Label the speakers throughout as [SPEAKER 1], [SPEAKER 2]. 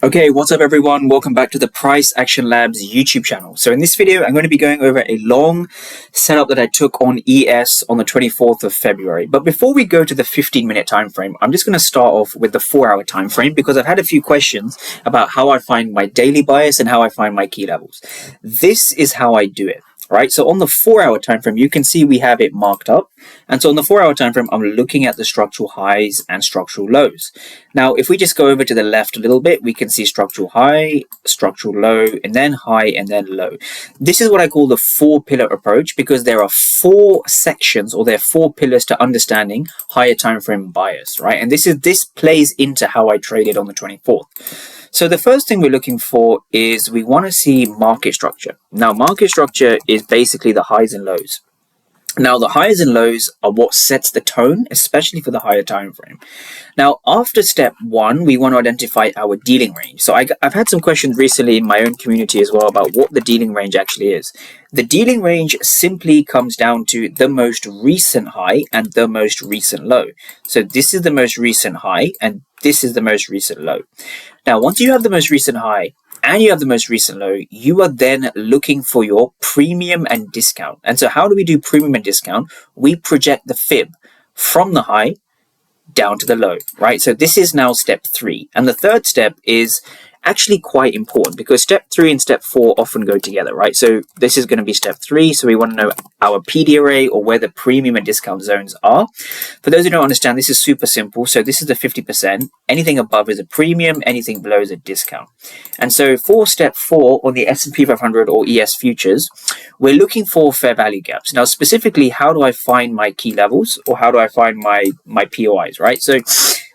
[SPEAKER 1] Okay, what's up everyone? Welcome back to the Price Action Labs YouTube channel. So in this video, I'm going to be going over a long setup that I took on ES on the 24th of February. But before we go to the 15-minute time frame, I'm just going to start off with the 4-hour time frame because I've had a few questions about how I find my daily bias and how I find my key levels. This is how I do it. Right, so on the 4-hour time frame, you can see we have it marked up. And so on the 4-hour time frame, I'm looking at the structural highs and structural lows. Now, if we just go over to the left a little bit, we can see structural high, structural low, and then high, and then low. This is what I call the 4-pillar approach because there are 4 sections or there are 4 pillars to understanding higher time frame bias, right? And this plays into how I traded on the 24th. So the first thing we're looking for is we want to see market structure. Now, market structure is basically the highs and lows. Now, the highs and lows are what sets the tone, especially for the higher time frame. Now, after step 1, we want to identify our dealing range. So I've had some questions recently in my own community as well about what the dealing range actually is. The dealing range simply comes down to the most recent high and the most recent low. So this is the most recent high and this is the most recent low. Now, once you have the most recent high and you have the most recent low, you are then looking for your premium and discount. And so how do we do premium and discount? We project the fib from the high down to the low, right? So this is now step 3. And the third step is actually quite important because step 3 and step 4 often go together, right? So this is going to be step 3. So we want to know our PD array or where the premium and discount zones are. For those who don't understand, this is super simple. So this is the 50%. Anything above is a premium. Anything below is a discount. And so for step 4 on the S&P 500 or ES futures, we're looking for fair value gaps. Now, specifically, how do I find my key levels or how do I find my POIs, right? So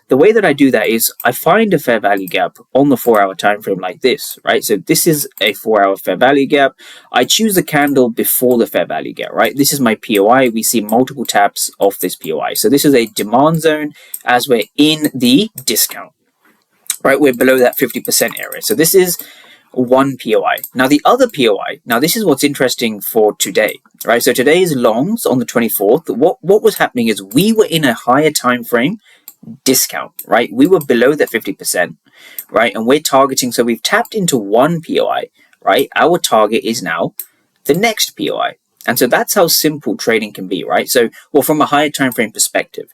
[SPEAKER 1] the way that I do that is I find a fair value gap on the 4-hour time frame like this, right? So this is a 4-hour fair value gap. I choose the candle before the fair value gap, right? This is my POI. We see multiple taps of this POI. So this is a demand zone as we're in the discount, right? We're below that 50% area. So this is one POI. Now the other POI, now this is what's interesting for today, right? So today is longs on the 24th. What was happening is we were in a higher time frame discount, right? We were below that 50%, right? And we're targeting, so we've tapped into one POI, right? Our target is now the next POI. And so that's how simple trading can be, right? So, well, from a higher time frame perspective,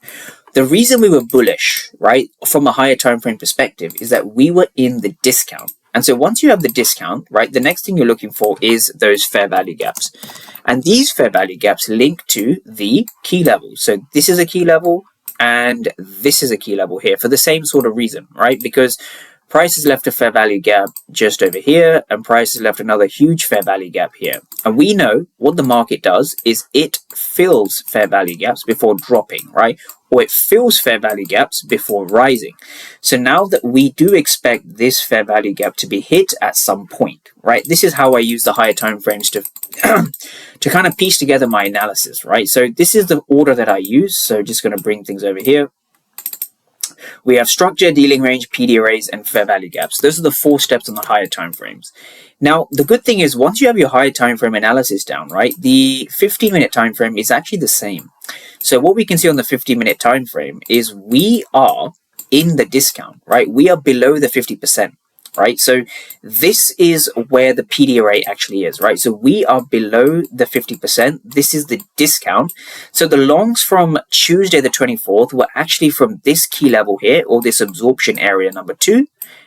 [SPEAKER 1] the reason we were bullish, right, from a higher time frame perspective is that we were in the discount. And so once you have the discount, right, the next thing you're looking for is those fair value gaps. And these fair value gaps link to the key levels. So this is a key level, and this is a key level here for the same sort of reason, right? Because price has left a fair value gap just over here, and price has left another huge fair value gap here. And we know what the market does is it fills fair value gaps before dropping, right? Or it fills fair value gaps before rising. So now that we do expect this fair value gap to be hit at some point, right? This is how I use the higher time frames to to kind of piece together my analysis, right? So this is the order that I use. So just going to bring things over here. We have structure, dealing range, PD arrays, and fair value gaps. Those are the 4 steps on the higher time frames. Now, the good thing is once you have your higher time frame analysis down, right, the 15-minute time frame is actually the same. So what we can see on the 15-minute time frame is we are in the discount, right? We are below the 50%. Right, so this is where the PD array actually is, right? So we are below the 50%. This is the discount. So the longs from Tuesday the 24th were actually from this key level here, or this absorption area number 2,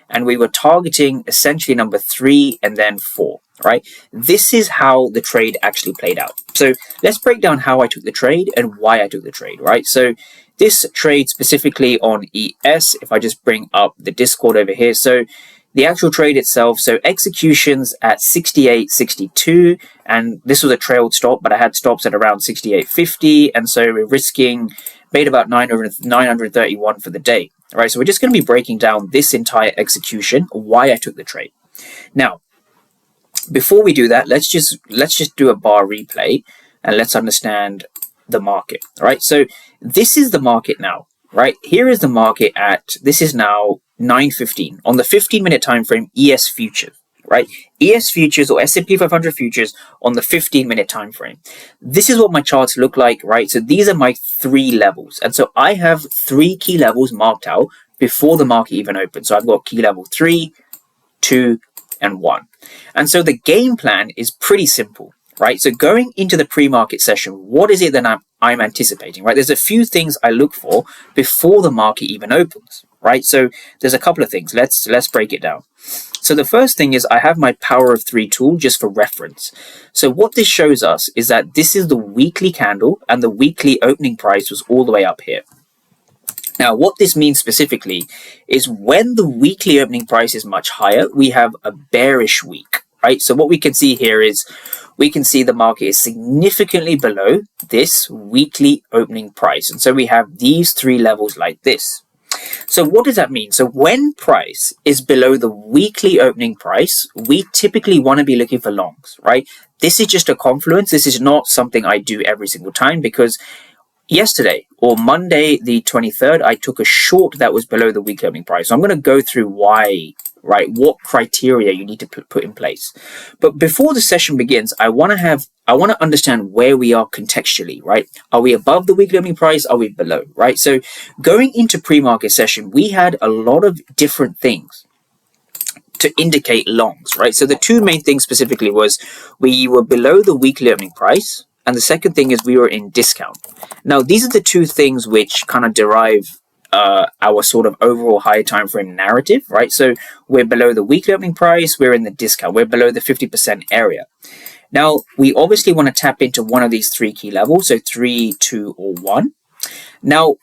[SPEAKER 1] and we were targeting essentially number 3 and then 4, right? This is how the trade actually played out. So let's break down how I took the trade and why I took the trade, right? So this trade specifically on ES, if I just bring up the Discord over here, so the actual trade itself, so executions at 68.62, and this was a trailed stop, but I had stops at around 68.50, and so we're risking, made about 931 for the day. All right, so we're just going to be breaking down this entire execution, why I took the trade. Now, before we do that, let's just do a bar replay, and let's understand the market. All right, so this is the market now, right? Here is the market at, this is now 9:15 on the 15-minute time frame ES futures, right? ES futures or S&P 500 futures on the 15-minute time frame. This is what my charts look like, right? So these are my 3 levels. And so I have 3 key levels marked out before the market even opens. So I've got key level 3, 2, and 1. And so the game plan is pretty simple, right? So going into the pre-market session, what is it that I'm anticipating, right? There's a few things I look for before the market even opens, right? So there's a couple of things. Let's break it down. So the first thing is I have my power of 3 tool just for reference. So what this shows us is that this is the weekly candle and the weekly opening price was all the way up here. Now, what this means specifically is when the weekly opening price is much higher, we have a bearish week, right? So what we can see here is we can see the market is significantly below this weekly opening price. And so we have these 3 levels like this. So what does that mean? So when price is below the weekly opening price, we typically want to be looking for longs, right? This is just a confluence. This is not something I do every single time because yesterday or Monday the 23rd, I took a short that was below the weekly opening price. So I'm going to go through why, right? What criteria you need to put in place. But before the session begins, I want to understand where we are contextually, right? Are we above the weekly opening price? Are we below, right? So going into pre-market session, we had a lot of different things to indicate longs, right? So the 2 main things specifically was we were below the weekly opening price. And the second thing is we were in discount. Now, these are the 2 things which kind of derive our sort of overall higher time frame narrative, right? So we're below the weekly opening price, we're in the discount, we're below the 50% area. Now, we obviously want to tap into one of these 3 key levels, so 3, 2, or 1. Now,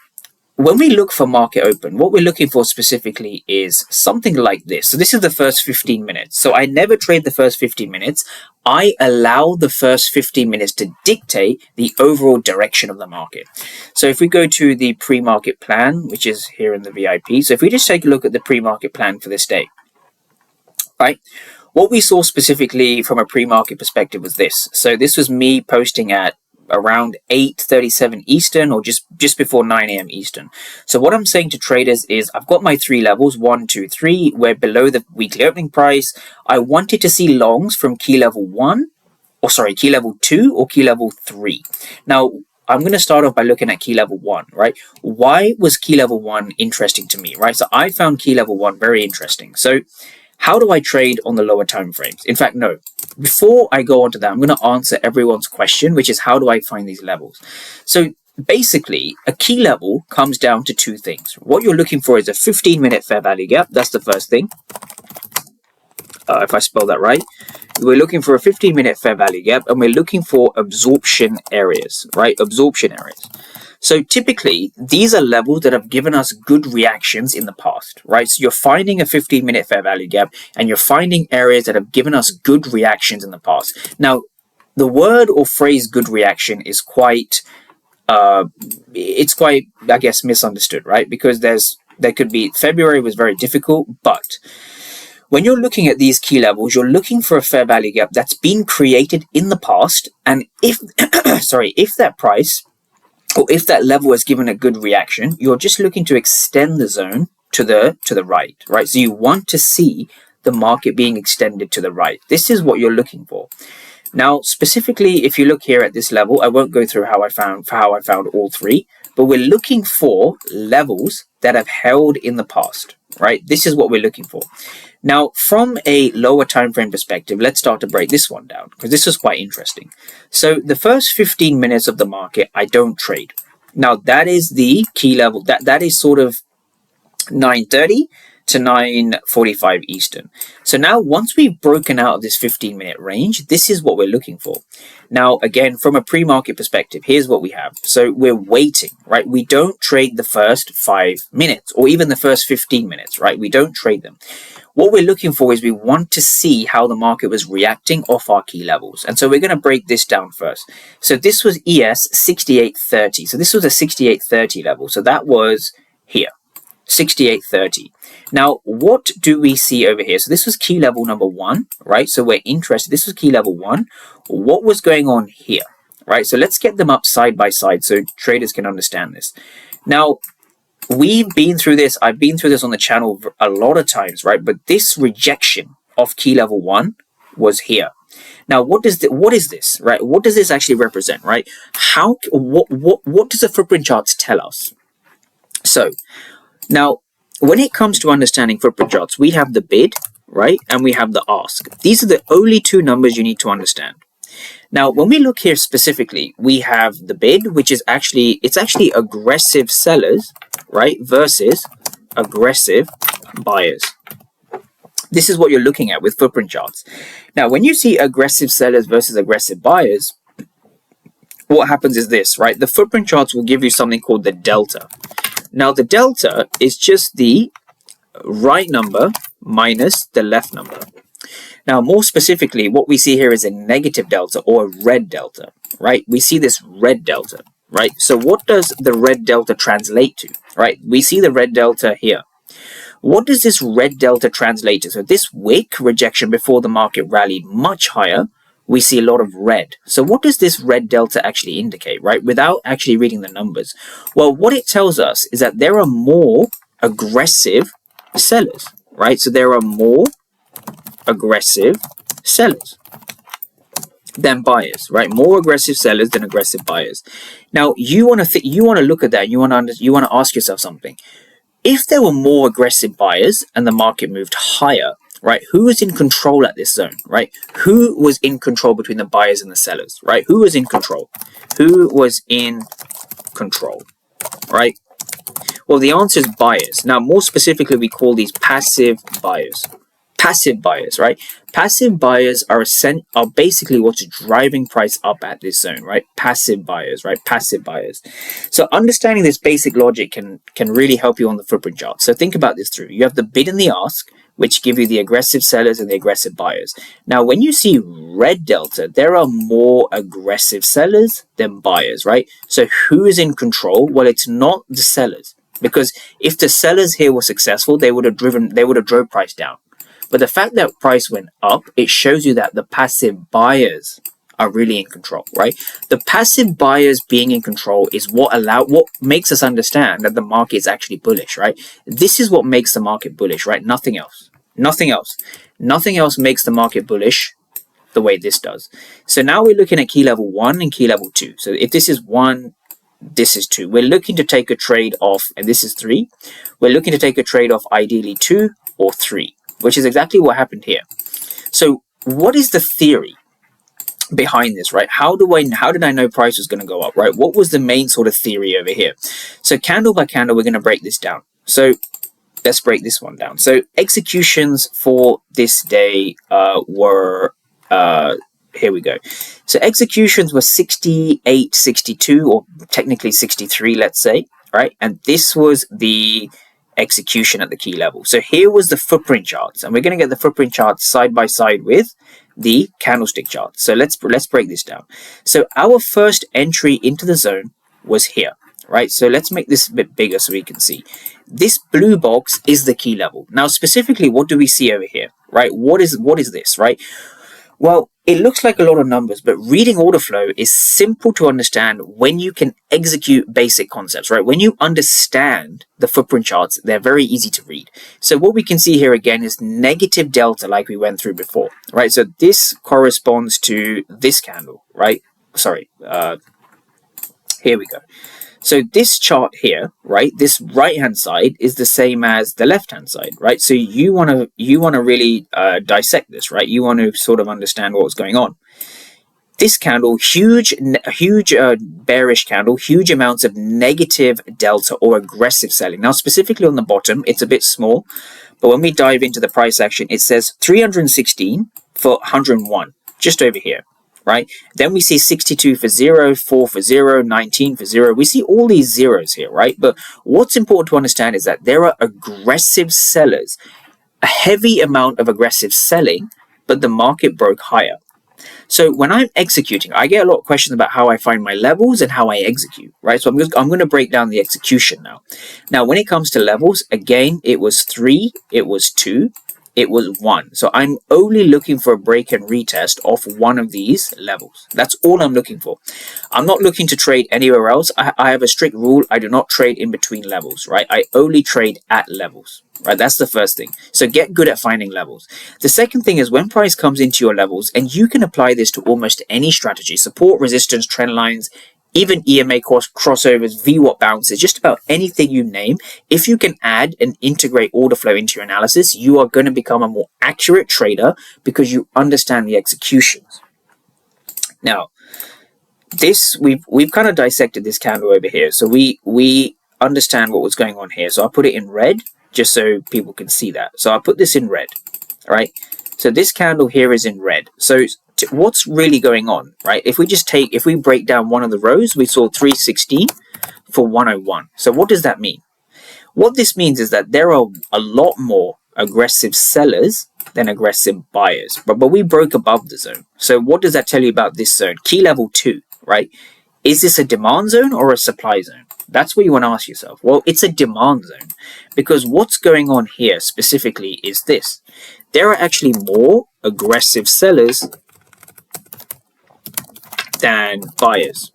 [SPEAKER 1] when we look for market open, what we're looking for specifically is something like this. So this is the first 15 minutes. So I never trade the first 15 minutes. I allow the first 15 minutes to dictate the overall direction of the market. So if we go to the pre-market plan, which is here in the VIP. So if we just take a look at the pre-market plan for this day, right? What we saw specifically from a pre-market perspective was this. So this was me posting at around 8:37 Eastern or just before 9 a.m. Eastern. So what I'm saying to traders is I've got my 3 levels, 1, 2, 3. We're below the weekly opening price. I wanted to see longs from key level 2 or key level 3. Now, I'm going to start off by looking at key level 1, right? Why was key level 1 interesting to me, right? So I found key level 1 very interesting. So how do I trade on the lower time frames? In fact, no. Before I go on to that, I'm going to answer everyone's question, which is how do I find these levels? So basically, a key level comes down to 2 things. What you're looking for is a 15-minute fair value gap. That's the first thing. If I spell that right. We're looking for a 15-minute fair value gap, and we're looking for absorption areas, right? Absorption areas. So typically, these are levels that have given us good reactions in the past, right? So you're finding a 15-minute fair value gap, and you're finding areas that have given us good reactions in the past. Now, the word or phrase good reaction is quite, I guess, misunderstood, right? Because there could be, February was very difficult, but when you're looking at these key levels, you're looking for a fair value gap that's been created in the past, and if that price or if that level has given a good reaction, you're just looking to extend the zone to the right, right? So you want to see the market being extended to the right. This is what you're looking for. Now, specifically, if you look here at this level, I won't go through how I found all 3, but we're looking for levels that have held in the past, right? This is what we're looking for. Now, from a lower time frame perspective, let's start to break this one down because this is quite interesting. So the first 15 minutes of the market, I don't trade. Now, that is the key level. That is sort of 9:30 to 9:45 Eastern. So now once we've broken out of this 15-minute range, this is what we're looking for. Now, again, from a pre-market perspective, here's what we have. So we're waiting, right? We don't trade the first 5 minutes or even the first 15 minutes, right? We don't trade them. What we're looking for is we want to see how the market was reacting off our key levels. And so we're going to break this down first. So this was ES 6830. So this was a 6830 level. So that was here, 6830. Now, what do we see over here? So this was key level number 1, right? So we're interested. This was key level 1. What was going on here, right? So let's get them up side by side so traders can understand this. Now, we've been through this. I've been through this on the channel a lot of times, right? But this rejection of key level 1 was here. Now, what is this, right? What does this actually represent, right? What does the footprint charts tell us? So now, when it comes to understanding footprint charts, we have the bid, right? And we have the ask. These are the only two numbers you need to understand. Now, when we look here specifically, we have the bid, which is actually aggressive sellers, right, versus aggressive buyers. This is what you're looking at with footprint charts. Now, when you see aggressive sellers versus aggressive buyers, what happens is this, right? The footprint charts will give you something called the delta. Now, the delta is just the right number minus the left number. Now, more specifically, what we see here is a negative delta or a red delta, right? We see this red delta, right? So what does the red delta translate to, right? We see the red delta here. What does this red delta translate to? So this wick rejection before the market rallied much higher, we see a lot of red. So what does this red delta actually indicate, right? Without actually reading the numbers. Well, what it tells us is that there are more aggressive sellers, right? So there are more aggressive sellers than buyers, right? More aggressive sellers than aggressive buyers. Now, you want to look at that. You want to ask yourself something. If there were more aggressive buyers and the market moved higher, right? Who was in control at this zone, right? Who was in control between the buyers and the sellers, right? Who was in control? Who was in control, right? Well, the answer is buyers. Now, more specifically, we call these passive buyers. Passive buyers, right? Passive buyers are basically what's driving price up at this zone, right? Passive buyers, right? Passive buyers. So understanding this basic logic can really help you on the footprint chart. So think about this through. You have the bid and the ask, which give you the aggressive sellers and the aggressive buyers. Now, when you see red delta, there are more aggressive sellers than buyers, right? So who is in control? Well, it's not the sellers, because if the sellers here were successful, they would have drove price down. But the fact that price went up, it shows you that the passive buyers are really in control, right? The passive buyers being in control is what makes us understand that the market is actually bullish, right? This is what makes the market bullish, right? Nothing else. Nothing else. Nothing else makes the market bullish the way this does. So now we're looking at key level 1 and key level 2. So if this is 1, this is 2. We're looking to take a trade off, and this is 3. We're looking to take a trade off ideally 2 or 3. Which is exactly what happened here. So what is the theory behind this, right? How did I know price was going to go up, right? What was the main sort of theory over here? So candle by candle, we're going to break this down. So let's break this one down. So executions for this day were, here we go. So executions were 68, 62, or technically 63, let's say, right? And this was the execution at the key level. So here was the footprint charts, and we're going to get the footprint charts side by side with the candlestick chart. So let's break this down. So our first entry into the zone was here, right? So let's make this a bit bigger so we can see. This blue box is the key level. Now, specifically, what do we see over here, right? What is this, right? Well, it looks like a lot of numbers, but reading order flow is simple to understand when you can execute basic concepts, right? When you understand the footprint charts, they're very easy to read. So what we can see here again is negative delta like we went through before, right? So this corresponds to this candle, right? Sorry, here we go. So this chart here, right, this right-hand side is the same as the left-hand side, right? So you want to really dissect this, right? You want to sort of understand what's going on. This candle, huge bearish candle, huge amounts of negative delta or aggressive selling. Now, specifically on the bottom, it's a bit small, but when we dive into the price action, it says 316 for 101, just over here. Right? Then we see 62 for 0, 4 for 0, 19 for 0. We see all these zeros here, right? But what's important to understand is that there are aggressive sellers, a heavy amount of aggressive selling, but the market broke higher. So when I'm executing, I get a lot of questions about how I find my levels and how I execute, right? So I'm going to break down the execution now. Now, when it comes to levels, again, it was 3, it was 2, it was 1. So I'm only looking for a break and retest off one of these levels. That's all I'm looking for. I'm not looking to trade anywhere else. I have a strict rule. I do not trade in between levels, right? I only trade at levels, right? That's the first thing. So get good at finding levels. The second thing is when price comes into your levels, and you can apply this to almost any strategy, support, resistance, trend lines, even EMA crossovers, VWAP bounces, just about anything you name. If you can add and integrate order flow into your analysis, you are going to become a more accurate trader because you understand the executions. Now, this we've kind of dissected this candle over here, so we understand what was going on here. So I'll put it in red just so people can see that. So I'll put this in red. All right. So this candle here is in red. So what's really going on, right? If we break down one of the rows, we saw 316 for 101. So what does that mean? What this means is that there are a lot more aggressive sellers than aggressive buyers, but we broke above the zone. So what does that tell you about this zone? Key level 2, right? Is this a demand zone or a supply zone? That's what you want to ask yourself. Well, it's a demand zone because what's going on here specifically is this. There are actually more aggressive sellers than buyers.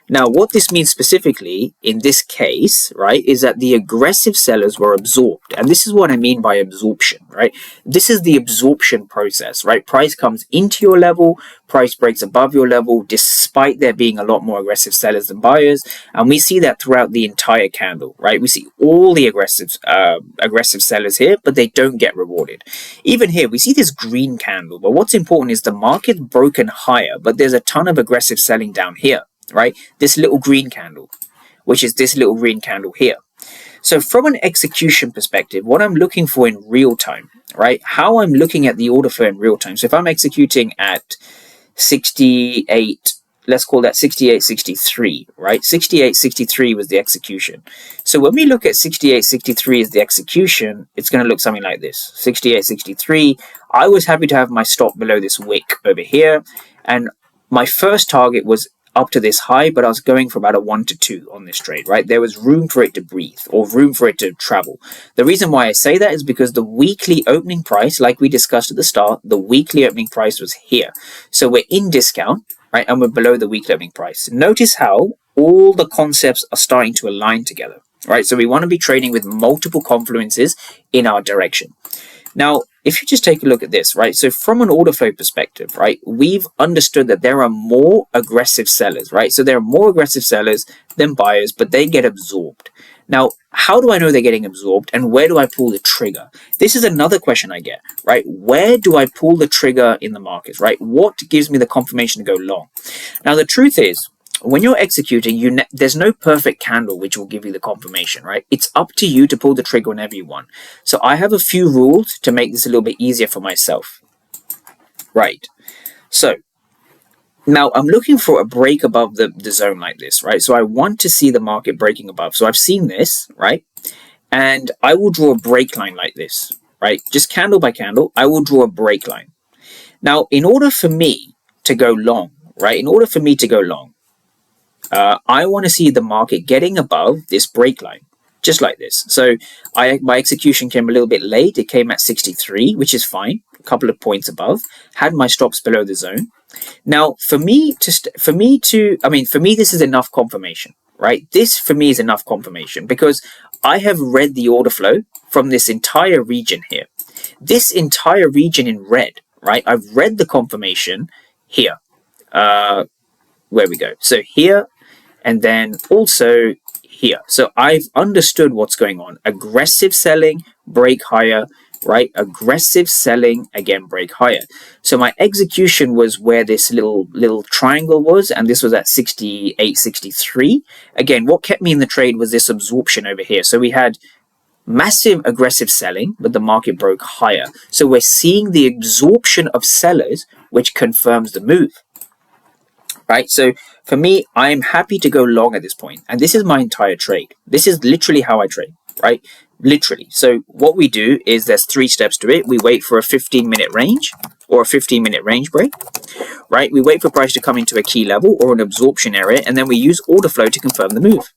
[SPEAKER 1] Now, what this means specifically in this case, right, is that the aggressive sellers were absorbed. And this is what I mean by absorption, right? This is the absorption process, right? Price comes into your level, price breaks above your level, despite there being a lot more aggressive sellers than buyers. And we see that throughout the entire candle, right? We see all the aggressive sellers here, but they don't get rewarded. Even here, we see this green candle. But what's important is the market's broken higher, but there's a ton of aggressive selling down here. Right, this little green candle, which is this little green candle here. So from an execution perspective, what I'm looking for in real time, right, how I'm looking at the order flow in real time. So if I'm executing at 68, let's call that 68.63, right? 68.63 was the execution. So when we look at 68.63 as the execution, it's going to look something like this. 68.63, I was happy to have my stop below this wick over here. And my first target was up to this high, but I was going for about a 1 to 2 on this trade, right? There was room for it to breathe or room for it to travel. The reason why I say that is because the weekly opening price, like we discussed at the start, the weekly opening price was here. So we're in discount, right? And we're below the weekly opening price. Notice how all the concepts are starting to align together, right? So we want to be trading with multiple confluences in our direction. Now, if you just take a look at this, right? So from an order flow perspective, right, we've understood that there are more aggressive sellers, right? So there are more aggressive sellers than buyers, but they get absorbed. Now, how do I know they're getting absorbed and where do I pull the trigger? This is another question I get, right? Where do I pull the trigger in the markets, right? What gives me the confirmation to go long? Now, the truth is, when you're executing, there's no perfect candle which will give you the confirmation, right? It's up to you to pull the trigger whenever you want. So I have a few rules to make this a little bit easier for myself. Right. So now I'm looking for a break above the zone like this, right? So I want to see the market breaking above. So I've seen this, right? And I will draw a break line like this, right? Just candle by candle, I will draw a break line. Now, in order for me to go long, right? In order for me to go long, I want to see the market getting above this break line, just like this. So my execution came a little bit late. It came at 63, which is fine. A couple of points above. Had my stops below the zone. Now, for me, this is enough confirmation, right? This, for me, is enough confirmation because I have read the order flow from this entire region here. This entire region in red, right? I've read the confirmation here. Where we go. So here, and then also here. So I've understood what's going on. Aggressive selling, break higher, right? Aggressive selling, again, break higher. So my execution was where this little triangle was, and this was at 68.63. Again, what kept me in the trade was this absorption over here. So we had massive aggressive selling, but the market broke higher. So we're seeing the absorption of sellers, which confirms the move. Right, so for me, I am happy to go long at this point, and this is my entire trade. This is literally how I trade, right? Literally. So what we do is there's 3 steps to it. We wait for a 15-minute range or a 15-minute range break, right? We wait for price to come into a key level or an absorption area, and then we use order flow to confirm the move.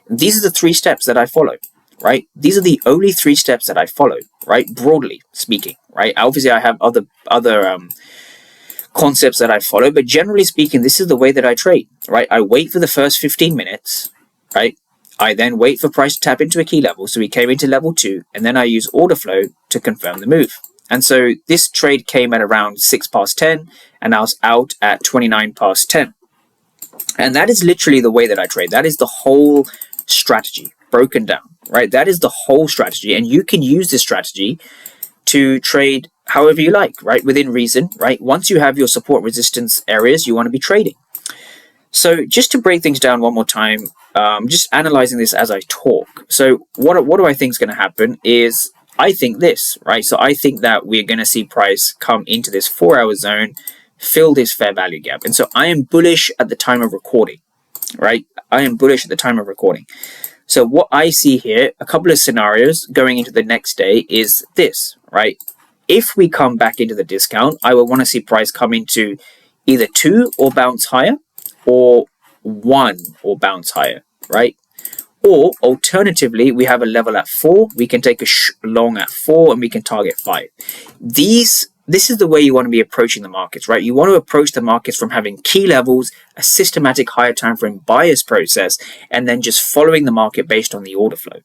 [SPEAKER 1] These are the 3 steps that I follow, right? These are the only 3 steps that I follow, right? Broadly speaking, right? Obviously, I have other concepts that I follow, but generally speaking, this is the way that I trade, right? I wait for the first 15 minutes, right? I then wait for price to tap into a key level. So we came into level 2, and then I use order flow to confirm the move. And so this trade came at around 6 past 10, and I was out at 29 past 10. And that is literally the way that I trade. That is the whole strategy broken down, right? That is the whole strategy. And you can use this strategy to trade however you like, right? Within reason, right? Once you have your support resistance areas, you want to be trading. So just to break things down one more time, just analyzing this as I talk. So what do I think is going to happen is I think this, right? So I think that we're going to see price come into this 4-hour zone, fill this fair value gap. And so I am bullish at the time of recording, right? I am bullish at the time of recording. So what I see here, a couple of scenarios going into the next day is this, right? If we come back into the discount, I will want to see price come into either 2 or bounce higher, or 1 or bounce higher, right? Or alternatively, we have a level at 4. We can take a long at 4 and we can target 5. This is the way you want to be approaching the markets, right? You want to approach the markets from having key levels, a systematic higher time frame bias process, and then just following the market based on the order flow.